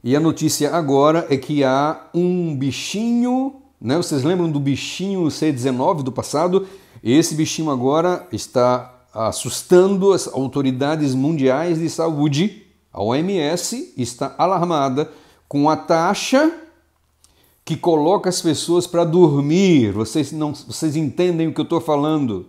E a notícia agora é que há um bichinho, né? Vocês lembram do bichinho C19 do passado? Esse bichinho agora está assustando as autoridades mundiais de saúde. A OMS está alarmada com a taxa que coloca as pessoas para dormir. Vocês entendem o que eu estou falando?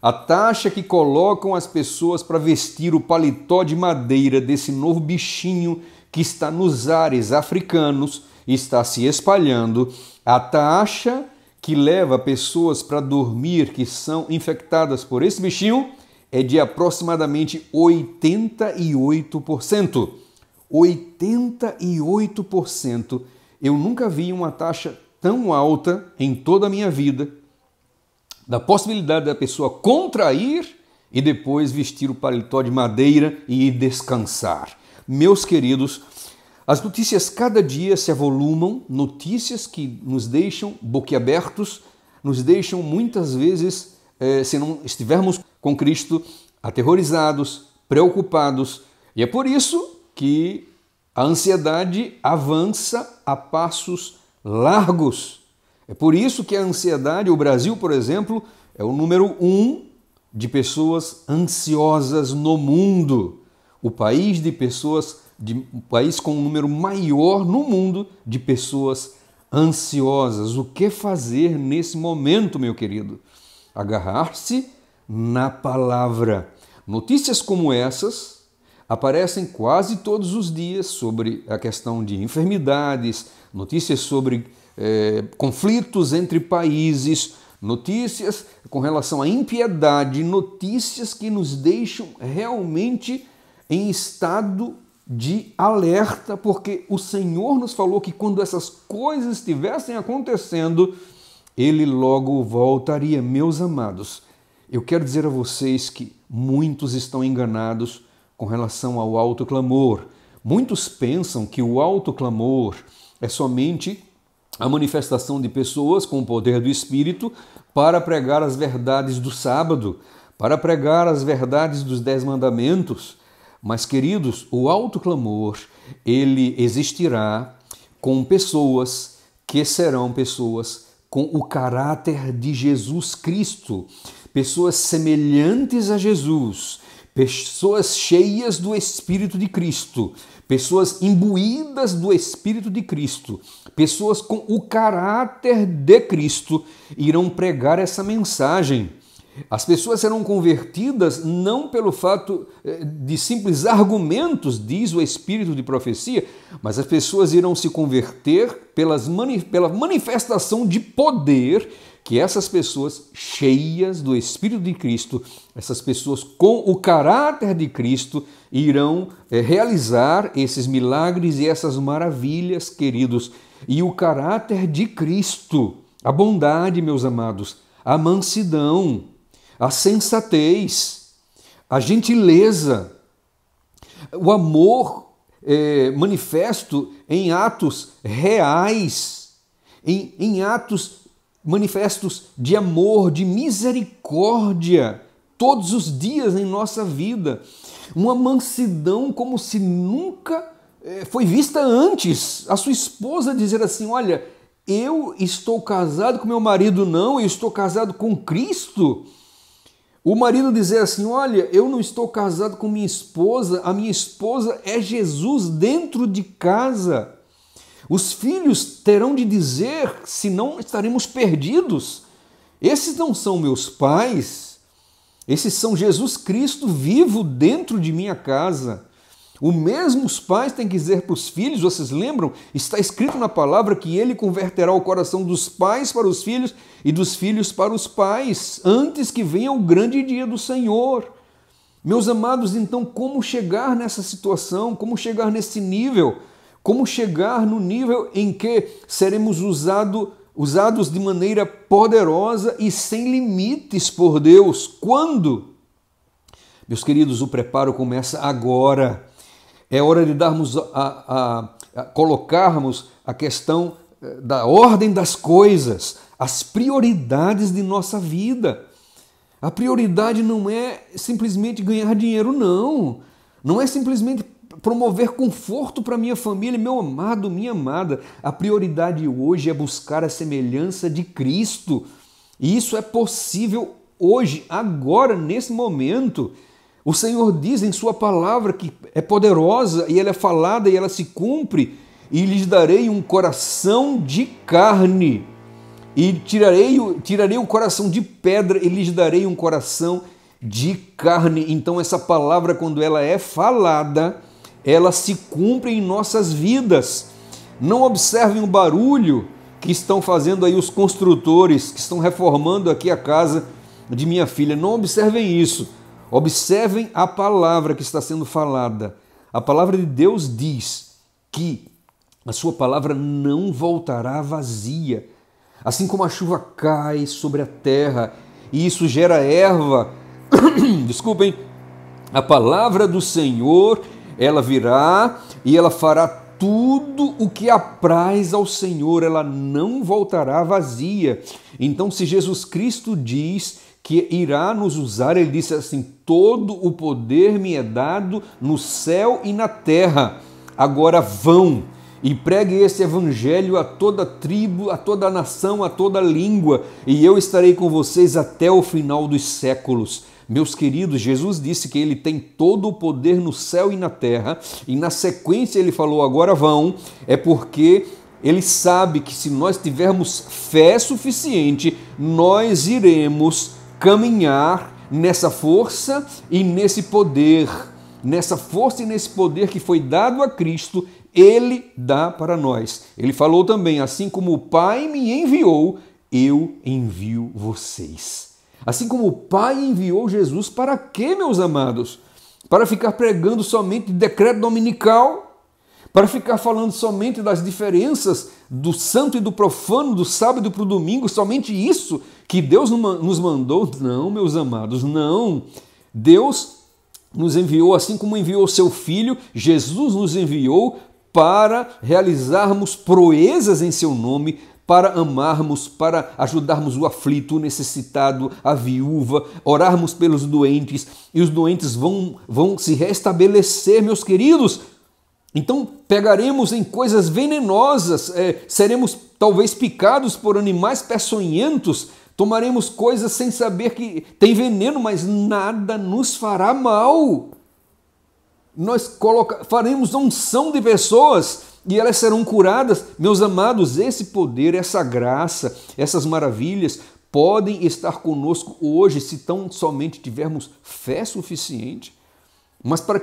A taxa que colocam as pessoas para vestir o paletó de madeira desse novo bichinho que está nos ares africanos, está se espalhando. A taxa que leva pessoas para dormir que são infectadas por esse bichinho é de aproximadamente 88%. 88%. Eu nunca vi uma taxa tão alta em toda a minha vida da possibilidade da pessoa contrair e depois vestir o paletó de madeira e ir descansar. Meus queridos, as notícias cada dia se avolumam, notícias que nos deixam boquiabertos, nos deixam muitas vezes, se não estivermos com Cristo, aterrorizados, preocupados. E é por isso que a ansiedade avança a passos largos. É por isso que a ansiedade, o Brasil, por exemplo, é o número 1 de pessoas ansiosas no mundo. O país o país com um número maior no mundo de pessoas ansiosas. O que fazer nesse momento, meu querido? Agarrar-se na palavra. Notícias como essas aparecem quase todos os dias sobre a questão de enfermidades, notícias sobre conflitos entre países, notícias com relação à impiedade, notícias que nos deixam realmente em estado de alerta, porque o Senhor nos falou que quando essas coisas estivessem acontecendo, Ele logo voltaria. Meus amados, eu quero dizer a vocês que muitos estão enganados com relação ao alto clamor. Muitos pensam que o alto clamor é somente a manifestação de pessoas com o poder do Espírito para pregar as verdades do sábado, para pregar as verdades dos 10 mandamentos. Mas, queridos, o alto clamor, ele existirá com pessoas que serão pessoas com o caráter de Jesus Cristo, pessoas semelhantes a Jesus, pessoas cheias do Espírito de Cristo, pessoas imbuídas do Espírito de Cristo, pessoas com o caráter de Cristo irão pregar essa mensagem. As pessoas serão convertidas não pelo fato de simples argumentos, diz o Espírito de profecia, mas as pessoas irão se converter pela manifestação de poder que essas pessoas cheias do Espírito de Cristo, essas pessoas com o caráter de Cristo, irão realizar esses milagres e essas maravilhas, queridos. E o caráter de Cristo, a bondade, meus amados, a mansidão, a sensatez, a gentileza, o amor manifesto em atos reais, em atos manifestos de amor, de misericórdia, todos os dias em nossa vida. Uma mansidão como se nunca foi vista antes. A sua esposa dizer assim, olha, eu estou casado com meu marido, não, eu estou casado com Cristo. O marido dizer assim, olha, eu não estou casado com minha esposa, a minha esposa é Jesus dentro de casa. Os filhos terão de dizer, senão estaremos perdidos. Esses não são meus pais, esses são Jesus Cristo vivo dentro de minha casa. O mesmo os pais têm que dizer para os filhos, vocês lembram? Está escrito na palavra que ele converterá o coração dos pais para os filhos e dos filhos para os pais, antes que venha o grande dia do Senhor. Meus amados, então como chegar nessa situação? Como chegar nesse nível? Como chegar no nível em que seremos usados de maneira poderosa e sem limites por Deus? Quando? Meus queridos, o preparo começa agora. É hora de colocarmos a questão da ordem das coisas, as prioridades de nossa vida. A prioridade não é simplesmente ganhar dinheiro, não. Não é simplesmente promover conforto para minha família. Meu amado, minha amada, a prioridade hoje é buscar a semelhança de Cristo. E isso é possível hoje, agora, nesse momento. O Senhor diz em sua palavra que é poderosa e ela é falada e ela se cumpre. E lhes darei um coração de carne e tirarei o coração de pedra e lhes darei um coração de carne. Então essa palavra, quando ela é falada, ela se cumpre em nossas vidas. Não observem o barulho que estão fazendo aí os construtores, que estão reformando aqui a casa de minha filha. Não observem isso. Observem a palavra que está sendo falada. A palavra de Deus diz que a sua palavra não voltará vazia. Assim como a chuva cai sobre a terra e isso gera erva, desculpem, a palavra do Senhor, ela virá e ela fará tudo o que apraz ao Senhor, ela não voltará vazia. Então, se Jesus Cristo diz que irá nos usar, ele disse assim: todo o poder me é dado no céu e na terra. Agora vão e pregue esse evangelho a toda tribo, a toda nação, a toda língua, e eu estarei com vocês até o final dos séculos. Meus queridos, Jesus disse que ele tem todo o poder no céu e na terra, e na sequência ele falou: agora vão, é porque ele sabe que se nós tivermos fé suficiente, nós iremos caminhar nessa força e nesse poder, nessa força e nesse poder que foi dado a Cristo. Ele dá para nós. Ele falou também: assim como o Pai me enviou, eu envio vocês. Assim como o Pai enviou Jesus, para quê, meus amados? Para ficar pregando somente decreto dominical? Para ficar falando somente das diferenças do santo e do profano, do sábado para o domingo? Somente isso que Deus nos mandou? Não, meus amados, não. Deus nos enviou, assim como enviou o seu Filho, Jesus nos enviou para realizarmos proezas em seu nome, para amarmos, para ajudarmos o aflito, o necessitado, a viúva, orarmos pelos doentes, e os doentes vão se restabelecer, meus queridos. Então pegaremos em coisas venenosas, seremos talvez picados por animais peçonhentos, tomaremos coisas sem saber que tem veneno, mas nada nos fará mal. Nós faremos unção de pessoas e elas serão curadas. Meus amados, esse poder, essa graça, essas maravilhas podem estar conosco hoje se tão somente tivermos fé suficiente. Mas para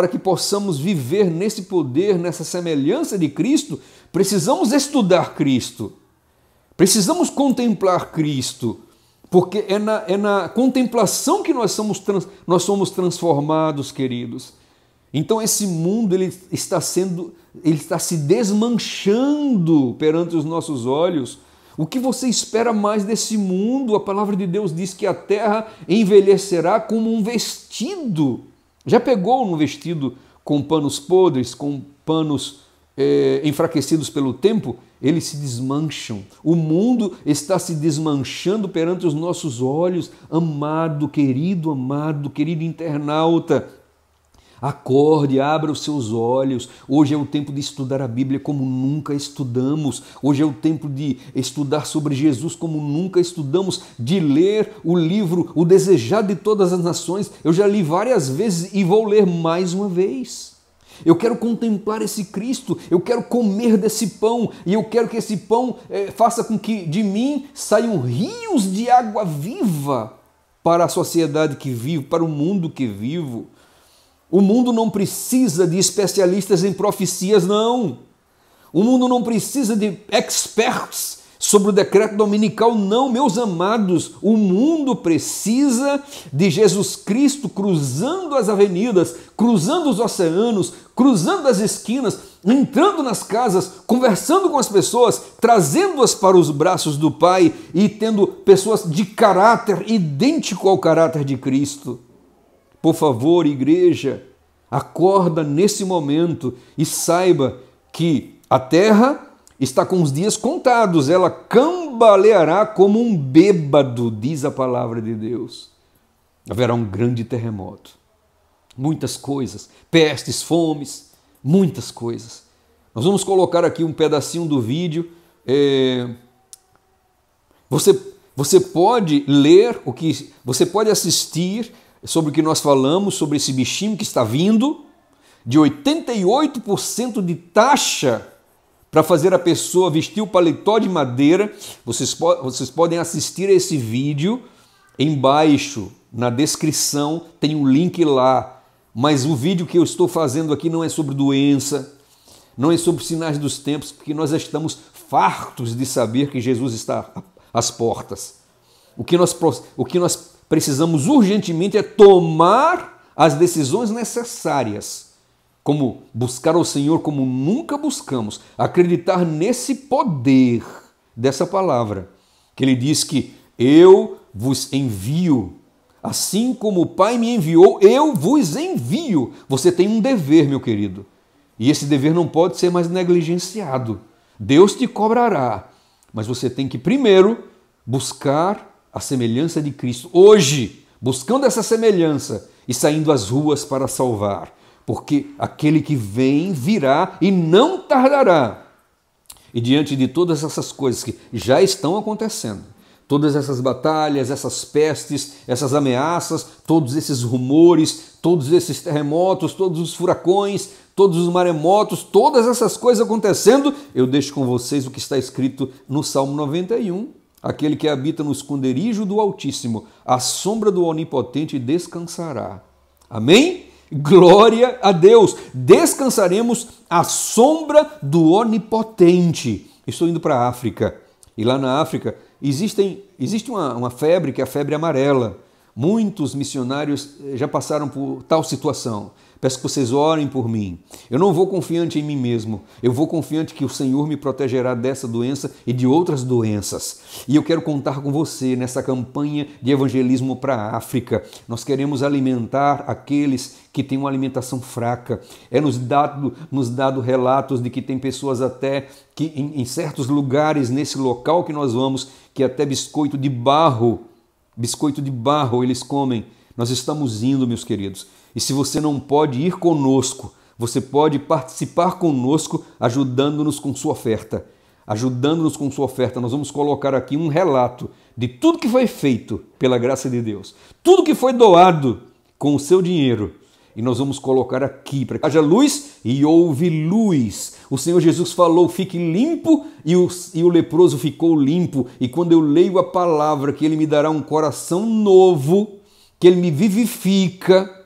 que possamos viver nesse poder, nessa semelhança de Cristo, precisamos estudar Cristo. Precisamos contemplar Cristo. Porque é na contemplação que nós somos transformados, queridos. Então esse mundo ele está se desmanchando perante os nossos olhos. O que você espera mais desse mundo? A palavra de Deus diz que a terra envelhecerá como um vestido. Já pegou um vestido com panos podres, com panos enfraquecidos pelo tempo? Eles se desmancham. O mundo está se desmanchando perante os nossos olhos. Amado querido internauta, acorde, abra os seus olhos. Hoje é o tempo de estudar a Bíblia como nunca estudamos. Hoje é o tempo de estudar sobre Jesus como nunca estudamos, de ler o livro O Desejado de Todas as Nações. Eu já li várias vezes e vou ler mais uma vez. Eu quero contemplar esse Cristo, eu quero comer desse pão e eu quero que esse pão faça com que de mim saiam rios de água viva para a sociedade que vivo, para o mundo que vivo. O mundo não precisa de especialistas em profecias, não. O mundo não precisa de experts sobre o decreto dominical, não, meus amados. O mundo precisa de Jesus Cristo cruzando as avenidas, cruzando os oceanos, cruzando as esquinas, entrando nas casas, conversando com as pessoas, trazendo-as para os braços do Pai e tendo pessoas de caráter idêntico ao caráter de Cristo. Por favor, igreja, acorda nesse momento e saiba que a terra está com os dias contados, ela cambaleará como um bêbado, diz a palavra de Deus. Haverá um grande terremoto. muitas coisas, pestes, fomes, muitas coisas. Nós vamos colocar aqui um pedacinho do vídeo. Você pode ler você pode assistir sobre o que nós falamos, sobre esse bichinho que está vindo, de 88% de taxa para fazer a pessoa vestir o paletó de madeira. Vocês podem assistir a esse vídeo embaixo, na descrição, tem um link lá. Mas o vídeo que eu estou fazendo aqui não é sobre doença, não é sobre sinais dos tempos, porque nós estamos fartos de saber que Jesus está às portas. O que nós precisamos urgentemente é tomar as decisões necessárias, como buscar o Senhor como nunca buscamos, acreditar nesse poder dessa palavra, que Ele diz que eu vos envio, assim como o Pai me enviou, eu vos envio. Você tem um dever, meu querido, e esse dever não pode ser mais negligenciado. Deus te cobrará, mas você tem que primeiro buscar a semelhança de Cristo, hoje, buscando essa semelhança e saindo às ruas para salvar, porque aquele que vem virá e não tardará. E diante de todas essas coisas que já estão acontecendo, todas essas batalhas, essas pestes, essas ameaças, todos esses rumores, todos esses terremotos, todos os furacões, todos os maremotos, todas essas coisas acontecendo, eu deixo com vocês o que está escrito no Salmo 91, aquele que habita no esconderijo do Altíssimo, à sombra do Onipotente descansará. Amém? Glória a Deus! Descansaremos à sombra do Onipotente. Estou indo para a África, e lá na África existe uma febre, que é a febre amarela. Muitos missionários já passaram por tal situação. Peço que vocês orem por mim. Eu não vou confiante em mim mesmo. Eu vou confiante que o Senhor me protegerá dessa doença e de outras doenças. E eu quero contar com você nessa campanha de evangelismo para a África. Nós queremos alimentar aqueles que têm uma alimentação fraca. É nos dado relatos de que tem pessoas até que em certos lugares nesse local que nós vamos, que até biscoito de barro eles comem. Nós estamos indo, meus queridos. E se você não pode ir conosco, você pode participar conosco ajudando-nos com sua oferta. Ajudando-nos com sua oferta. Nós vamos colocar aqui um relato de tudo que foi feito pela graça de Deus. Tudo que foi doado com o seu dinheiro. E nós vamos colocar aqui para que haja luz e houve luz. O Senhor Jesus falou, fique limpo, e o leproso ficou limpo. E quando eu leio a palavra que Ele me dará um coração novo, que Ele me vivifica,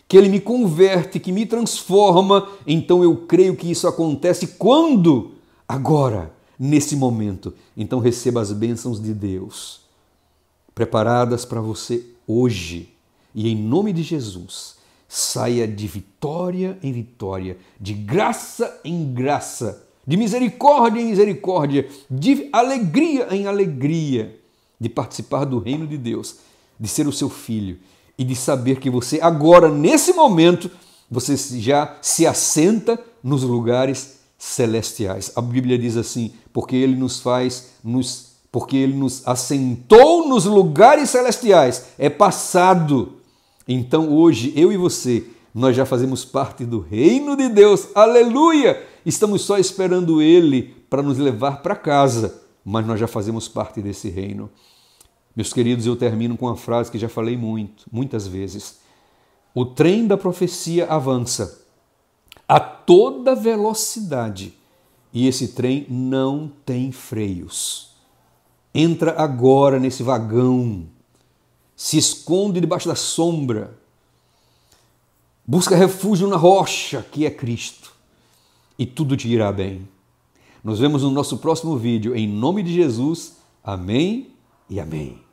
que Ele me converte, que me transforma, então eu creio que isso acontece quando? Agora, nesse momento. Então receba as bênçãos de Deus, preparadas para você hoje. E em nome de Jesus, saia de vitória em vitória, de graça em graça, de misericórdia em misericórdia, de alegria em alegria, de participar do reino de Deus, de ser o seu filho e de saber que você agora, nesse momento, você já se assenta nos lugares celestiais. A Bíblia diz assim, porque Ele nos assentou nos lugares celestiais. É passado. Então hoje, eu e você, nós já fazemos parte do reino de Deus. Aleluia! Estamos só esperando Ele para nos levar para casa, mas nós já fazemos parte desse reino. Meus queridos, eu termino com uma frase que já falei muitas vezes. O trem da profecia avança a toda velocidade e esse trem não tem freios. Entra agora nesse vagão, se esconde debaixo da sombra, busca refúgio na rocha que é Cristo e tudo te irá bem. Nos vemos no nosso próximo vídeo. Em nome de Jesus, amém e amém.